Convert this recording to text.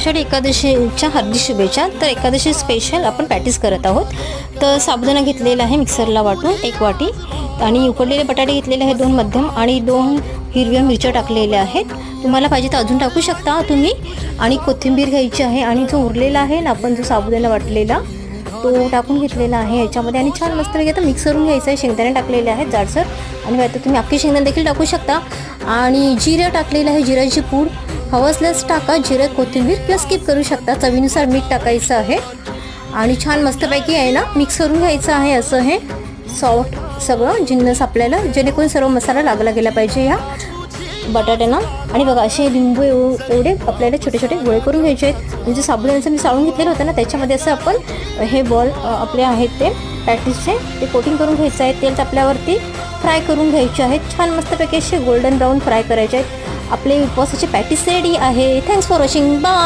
आषाढी एकादशीच्या हार्दिक शुभेच्छा. तर एकादशी स्पेशल आपण पॅटीस करत आहोत. तर साबुदाणा घेतलेला आहे मिक्सरला वाटून 1 वाटी आणि उकडलेले बटाटे घेतलेले आहे 2 मध्यम आणि 2 हिरव्या मिरच्या टाकलेल्या आहेत. तुम्हाला पाहिजे तर अजून टाकू शकता तुम्ही. आणि कोथिंबीर घ्यायची आहे आणि जो उरलेला आहे ना आपण जो साबुदाणा वाटलेला तो टाकून घेतलेला आहे याच्यामध्ये आणि छान मस्तपैकी आता मिक्स करून घ्यायचं आहे. शेंगदाणे टाकलेले आहेत जाडसर आणि आता तुम्ही अख्खे शेंगदाणे देखील टाकू शकता. आणि जिरं टाकलेलं आहे, जिऱ्याची पूड हवं असल्यास टाका, जिरं कोथिंबीर किंवा स्किप करू शकता. चवीनुसार मीठ टाकायचं आहे आणि छान मस्तपैकी आहे ना मिक्स करून घ्यायचं आहे. असं हे सॉफ्ट सगळं जिन्नस आपल्याला जेणेकरून सर्व मसाला लागला गेला पाहिजे ह्या बटाट्यांना. आणि बघा असे लिंबू एवढे आपल्याला छोटे छोटे गोळे करून घ्यायचे आहेत. म्हणजे साबुदाण्याचं मी साळून घेतलेलं होतं ना त्याच्यामध्ये असं आपण हे बॉल आपले आहेत ते पॅटीसचे ते कोटिंग करून घ्यायचं आहे. तेल तापल्यावरती फ्राय करून घ्यायचे आहेत. छान मस्तपैकी असे गोल्डन ब्राऊन फ्राय करायचे आहेत. आपले उपवासाचे पॅटीस रेडी आहे. Thanks for watching. बाय.